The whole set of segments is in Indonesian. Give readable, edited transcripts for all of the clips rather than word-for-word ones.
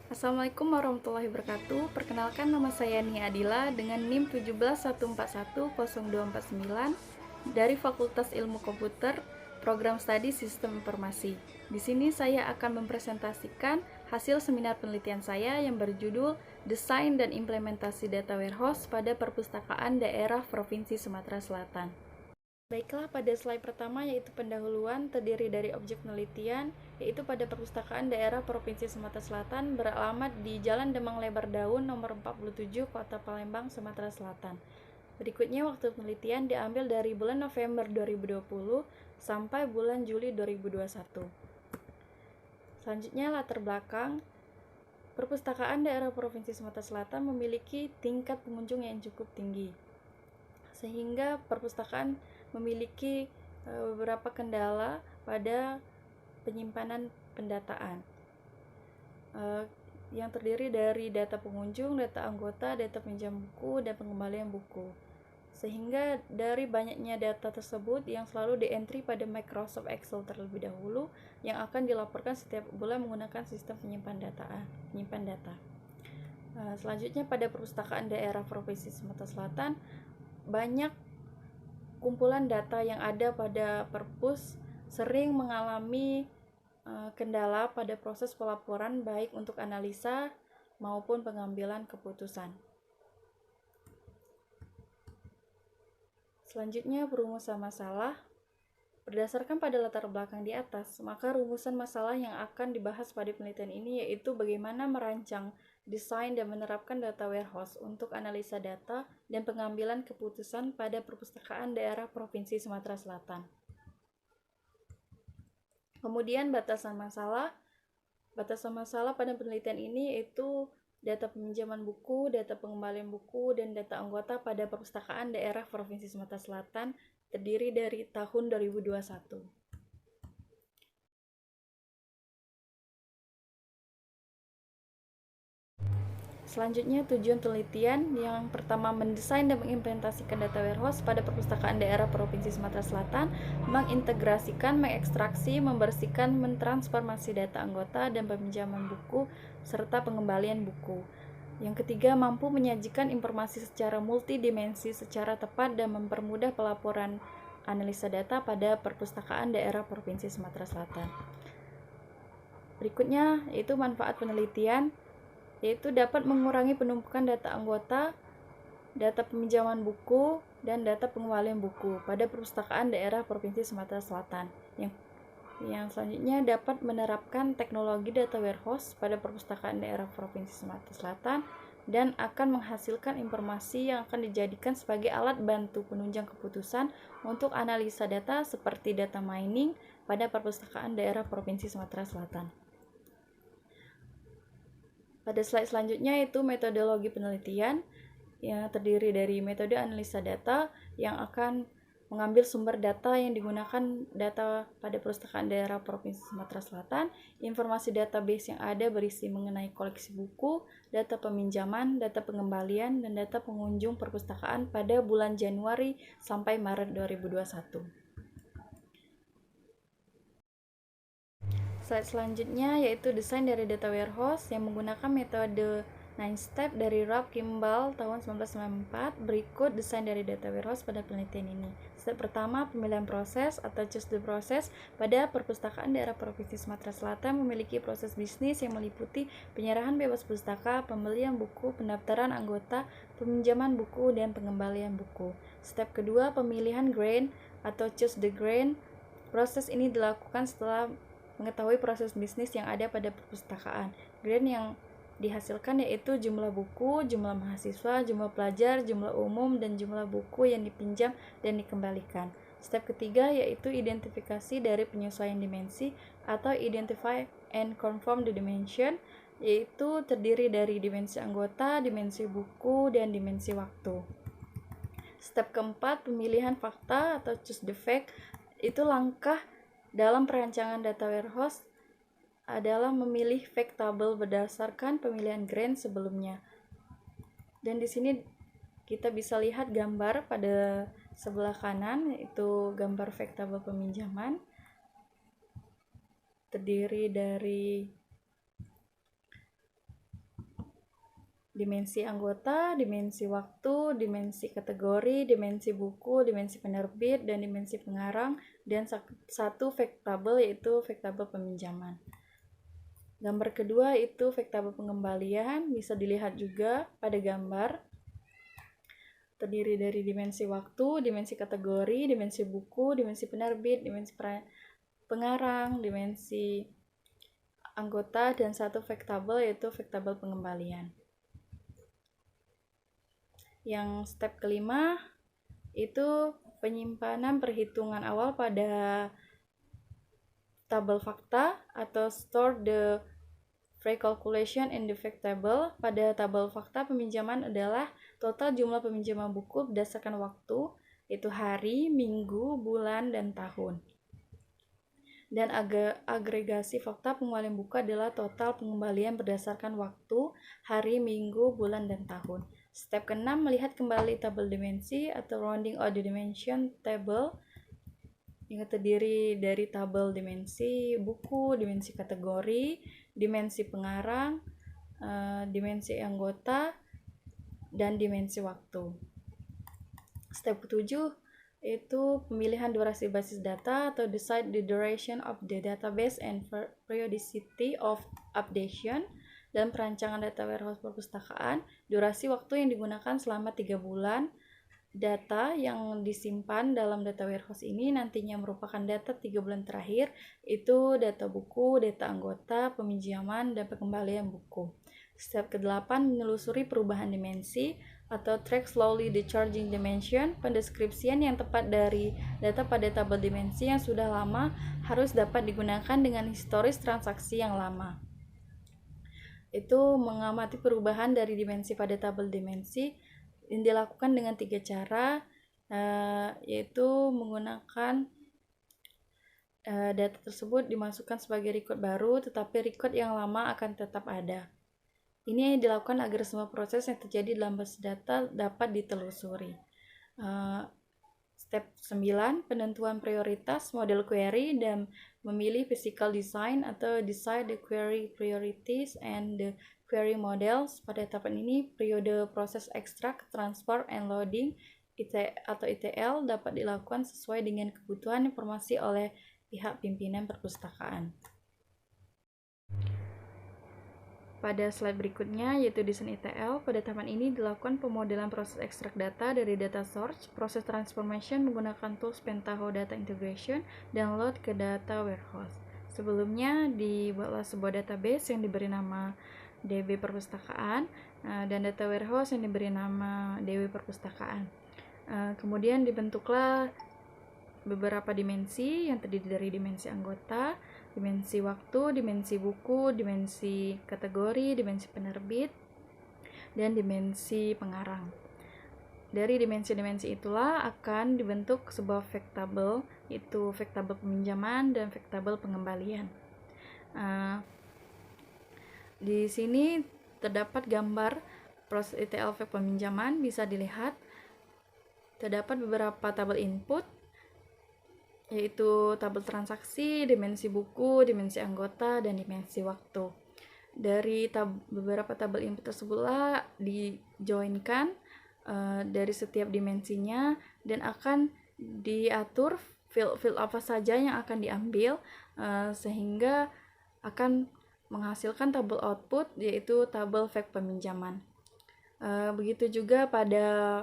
Assalamualaikum warahmatullahi wabarakatuh. Perkenalkan, nama saya Nia Adila dengan NIM 171410249 dari Fakultas Ilmu Komputer, Program Studi Sistem Informasi. Di sini saya akan mempresentasikan hasil seminar penelitian saya yang berjudul Desain dan Implementasi Data Warehouse pada Perpustakaan Daerah Provinsi Sumatera Selatan. Baiklah, pada slide pertama yaitu pendahuluan terdiri dari objek penelitian, yaitu pada Perpustakaan Daerah Provinsi Sumatera Selatan beralamat di Jalan Demang Lebar Daun nomor 47, Kota Palembang, Sumatera Selatan. Berikutnya waktu penelitian diambil dari bulan November 2020 sampai bulan Juli 2021. Selanjutnya latar belakang. Perpustakaan Daerah Provinsi Sumatera Selatan memiliki tingkat pengunjung yang cukup tinggi, sehingga perpustakaan memiliki beberapa kendala pada penyimpanan pendataan yang terdiri dari data pengunjung, data anggota, data pinjam buku, dan pengembalian buku. Sehingga dari banyaknya data tersebut yang selalu di-entry pada Microsoft Excel terlebih dahulu yang akan dilaporkan setiap bulan menggunakan sistem penyimpan data. Selanjutnya pada Perpustakaan Daerah Provinsi Sumatera Selatan banyak kumpulan data yang ada pada perpus sering mengalami kendala pada proses pelaporan baik untuk analisa maupun pengambilan keputusan. Selanjutnya perumusan masalah. Berdasarkan pada latar belakang di atas, maka rumusan masalah yang akan dibahas pada penelitian ini yaitu bagaimana merancang, desain, dan menerapkan data warehouse untuk analisa data dan pengambilan keputusan pada Perpustakaan Daerah Provinsi Sumatera Selatan. Kemudian batasan masalah. Batasan masalah pada penelitian ini yaitu data peminjaman buku, data pengembalian buku, dan data anggota pada Perpustakaan Daerah Provinsi Sumatera Selatan terdiri dari tahun 2021. Selanjutnya, tujuan penelitian yang pertama mendesain dan mengimplementasikan data warehouse pada Perpustakaan Daerah Provinsi Sumatera Selatan, mengintegrasikan, mengekstraksi, membersihkan, mentransformasi data anggota dan peminjaman buku serta pengembalian buku. Yang ketiga, mampu menyajikan informasi secara multidimensi secara tepat dan mempermudah pelaporan analisa data pada Perpustakaan Daerah Provinsi Sumatera Selatan. Berikutnya yaitu manfaat penelitian, yaitu dapat mengurangi penumpukan data anggota, data peminjaman buku, dan data pengembalian buku pada Perpustakaan Daerah Provinsi Sumatera Selatan. Yang selanjutnya dapat menerapkan teknologi data warehouse pada Perpustakaan Daerah Provinsi Sumatera Selatan dan akan menghasilkan informasi yang akan dijadikan sebagai alat bantu penunjang keputusan untuk analisa data seperti data mining pada Perpustakaan Daerah Provinsi Sumatera Selatan. Pada slide selanjutnya itu metodologi penelitian yang terdiri dari metode analisa data yang akan mengambil sumber data yang digunakan data pada Perpustakaan Daerah Provinsi Sumatera Selatan, informasi database yang ada berisi mengenai koleksi buku, data peminjaman, data pengembalian, dan data pengunjung perpustakaan pada bulan Januari sampai Maret 2021. Slide selanjutnya yaitu desain dari data warehouse yang menggunakan metode 9 step dari Rob Kimball tahun 1994. Berikut desain dari data warehouse pada penelitian ini. Step pertama, pemilihan proses atau choose the process pada Perpustakaan Daerah Provinsi Sumatera Selatan memiliki proses bisnis yang meliputi penyerahan bebas pustaka, pembelian buku, pendaftaran anggota, peminjaman buku, dan pengembalian buku. Step kedua, pemilihan grain atau choose the grain. Proses ini dilakukan setelah mengetahui proses bisnis yang ada pada perpustakaan. Grain yang dihasilkan yaitu jumlah buku, jumlah mahasiswa, jumlah pelajar, jumlah umum, dan jumlah buku yang dipinjam dan dikembalikan. Step ketiga yaitu identifikasi dari penyesuaian dimensi atau identify and conform the dimension, yaitu terdiri dari dimensi anggota, dimensi buku, dan dimensi waktu. Step keempat, pemilihan fakta atau choose the fact, itu langkah dalam perancangan data warehouse adalah memilih fact table berdasarkan pemilihan grain sebelumnya. Dan di sini kita bisa lihat gambar pada sebelah kanan, yaitu gambar fact table peminjaman. Terdiri dari dimensi anggota, dimensi waktu, dimensi kategori, dimensi buku, dimensi penerbit, dan dimensi pengarang, dan satu vektabel yaitu vektabel peminjaman. Gambar kedua itu vektabel pengembalian, bisa dilihat juga pada gambar. Terdiri dari dimensi waktu, dimensi kategori, dimensi buku, dimensi penerbit, dimensi pengarang, dimensi anggota, dan satu vektabel yaitu vektabel pengembalian. Yang step kelima itu penyimpanan perhitungan awal pada tabel fakta atau store the recalculation in the fact table. Pada tabel fakta peminjaman adalah total jumlah peminjaman buku berdasarkan waktu, yaitu hari, minggu, bulan, dan tahun. Dan agregasi fakta pengembalian buku adalah total pengembalian berdasarkan waktu, hari, minggu, bulan, dan tahun. Step ke-6, melihat kembali tabel dimensi atau rounding of the dimension table yang terdiri dari tabel dimensi buku, dimensi kategori, dimensi pengarang, dimensi anggota, dan dimensi waktu. Step ke-7 itu pemilihan durasi basis data atau decide the duration of the database and periodicity of updation. Dan perancangan data warehouse perpustakaan, durasi waktu yang digunakan selama 3 bulan. Data yang disimpan dalam data warehouse ini nantinya merupakan data 3 bulan terakhir, itu data buku, data anggota, peminjaman, dan pengembalian buku. Step ke-8, menelusuri perubahan dimensi atau track slowly the changing dimension. Pendeskripsian yang tepat dari data pada tabel dimensi yang sudah lama harus dapat digunakan dengan historis transaksi yang lama. Itu mengamati perubahan dari dimensi pada tabel dimensi yang dilakukan dengan 3 cara, yaitu menggunakan data tersebut dimasukkan sebagai record baru, tetapi record yang lama akan tetap ada. Ini dilakukan agar semua proses yang terjadi dalam basis data dapat ditelusuri. Step 9, penentuan prioritas model query dan memilih physical design atau decide the query priorities and the query models. Pada tahapan ini, periode proses extract, transfer, and loading atau ETL dapat dilakukan sesuai dengan kebutuhan informasi oleh pihak pimpinan perpustakaan. Pada slide berikutnya, yaitu desain ETL, pada tahapan ini dilakukan pemodelan proses ekstrak data dari data source, proses transformation menggunakan tools Pentaho Data Integration, dan load ke data warehouse. Sebelumnya, dibuatlah sebuah database yang diberi nama DB Perpustakaan, dan data warehouse yang diberi nama DW Perpustakaan. Kemudian dibentuklah beberapa dimensi yang terdiri dari dimensi anggota, dimensi waktu, dimensi buku, dimensi kategori, dimensi penerbit, dan dimensi pengarang. Dari dimensi-dimensi itulah akan dibentuk sebuah vektabel, yaitu vektabel peminjaman dan vektabel pengembalian. Di sini terdapat gambar proses ETL peminjaman, bisa dilihat. Terdapat beberapa tabel input, yaitu tabel transaksi, dimensi buku, dimensi anggota, dan dimensi waktu. Dari beberapa tabel input tersebutlah dijoinkan dari setiap dimensinya dan akan diatur field apa saja yang akan diambil sehingga akan menghasilkan tabel output, yaitu tabel fact peminjaman. Begitu juga pada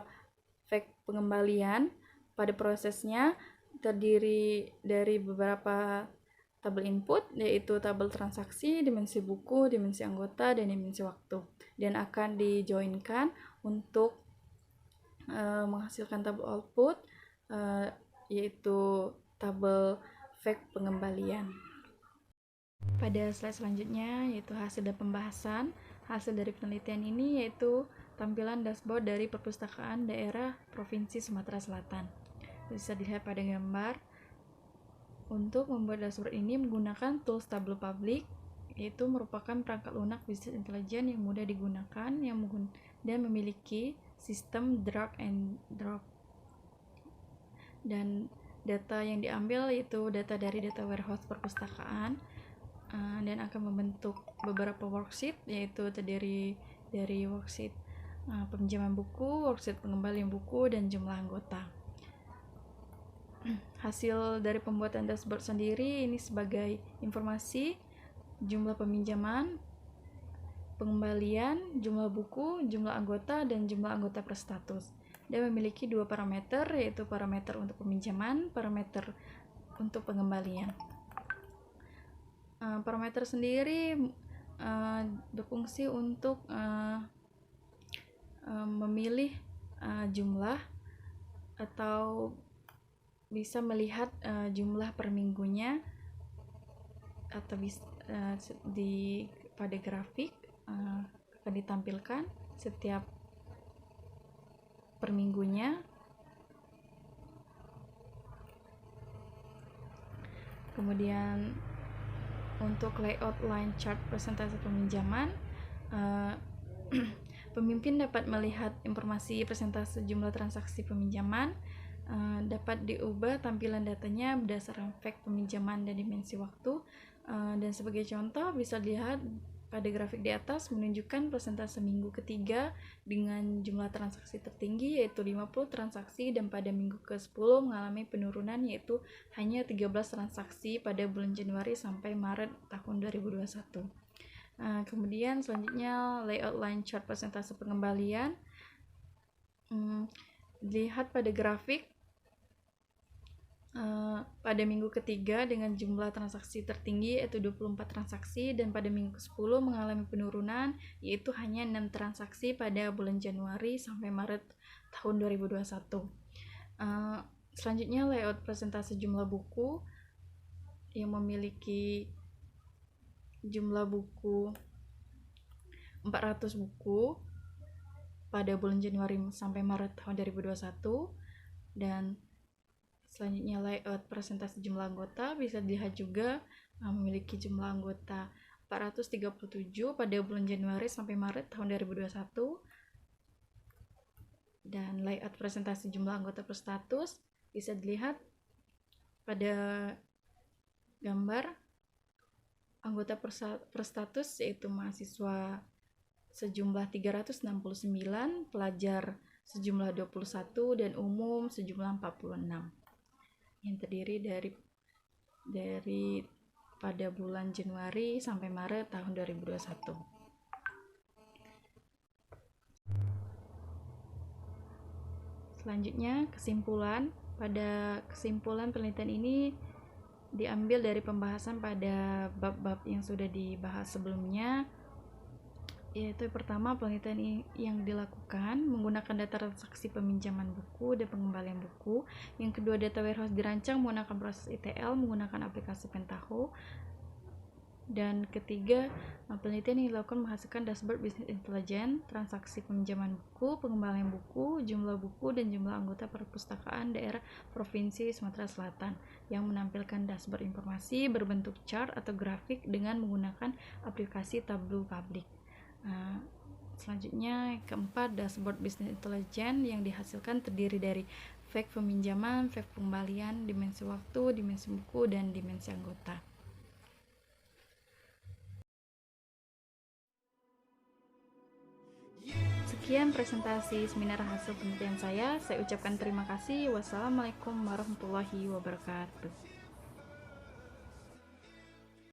fact pengembalian, pada prosesnya terdiri dari beberapa tabel input, yaitu tabel transaksi, dimensi buku, dimensi anggota, dan dimensi waktu, dan akan dijoinkan untuk menghasilkan tabel output, yaitu tabel fact pengembalian. Pada slide selanjutnya, yaitu hasil dari pembahasan. Hasil dari penelitian ini yaitu tampilan dashboard dari perpustakaan daerah Provinsi Sumatera Selatan. Bisa dilihat pada gambar. Untuk membuat dashboard ini menggunakan tools Tableau Public, yaitu merupakan perangkat lunak business intelligence yang mudah digunakan dan memiliki sistem drag and drop. Dan data yang diambil yaitu data dari data warehouse perpustakaan, dan akan membentuk beberapa worksheet, yaitu terdiri dari worksheet peminjaman buku, worksheet pengembalian buku, dan jumlah anggota. Hasil dari pembuatan dashboard sendiri ini sebagai informasi jumlah peminjaman, pengembalian, jumlah buku, jumlah anggota, dan jumlah anggota per status. Dia memiliki dua parameter, yaitu parameter untuk peminjaman, parameter untuk pengembalian. Parameter sendiri berfungsi untuk memilih jumlah atau bisa melihat jumlah per minggunya, atau pada grafik akan ditampilkan setiap per minggunya. Kemudian untuk layout line chart presentasi peminjaman, pemimpin dapat melihat informasi presentase jumlah transaksi peminjaman, dapat diubah tampilan datanya berdasarkan fact peminjaman dan dimensi waktu, dan sebagai contoh bisa dilihat pada grafik di atas menunjukkan persentase minggu ketiga dengan jumlah transaksi tertinggi yaitu 50 transaksi, dan pada minggu ke-10 mengalami penurunan yaitu hanya 13 transaksi pada bulan Januari sampai Maret tahun 2021. Kemudian selanjutnya layout line chart persentase pengembalian. Dilihat pada grafik pada minggu ketiga dengan jumlah transaksi tertinggi yaitu 24 transaksi, dan pada minggu ke-10 mengalami penurunan yaitu hanya 6 transaksi pada bulan Januari sampai Maret tahun 2021. Selanjutnya layout presentase jumlah buku yang memiliki jumlah buku 400 buku pada bulan Januari sampai Maret tahun 2021. Dan selanjutnya layout presentasi jumlah anggota bisa dilihat juga memiliki jumlah anggota 437 pada bulan Januari sampai Maret tahun 2021. Dan layout presentasi jumlah anggota per status bisa dilihat pada gambar anggota per status, yaitu mahasiswa sejumlah 369, pelajar sejumlah 21, dan umum sejumlah 46. Yang terdiri dari pada bulan Januari sampai Maret tahun 2021. Selanjutnya kesimpulan. Pada kesimpulan penelitian ini diambil dari pembahasan pada bab-bab yang sudah dibahas sebelumnya, yaitu pertama, penelitian yang dilakukan menggunakan data transaksi peminjaman buku dan pengembalian buku. Yang kedua, data warehouse dirancang menggunakan proses ETL menggunakan aplikasi Pentaho. Dan ketiga, penelitian yang dilakukan menghasilkan dashboard business intelligence, transaksi peminjaman buku, pengembalian buku, jumlah buku, dan jumlah anggota perpustakaan daerah Provinsi Sumatera Selatan yang menampilkan dashboard informasi berbentuk chart atau grafik dengan menggunakan aplikasi Tableau Public. Selanjutnya keempat, dashboard business intelligence yang dihasilkan terdiri dari fact peminjaman, fact pengembalian, dimensi waktu, dimensi buku, dan dimensi anggota. Sekian presentasi seminar hasil penelitian saya. Saya ucapkan terima kasih. Wassalamualaikum warahmatullahi wabarakatuh.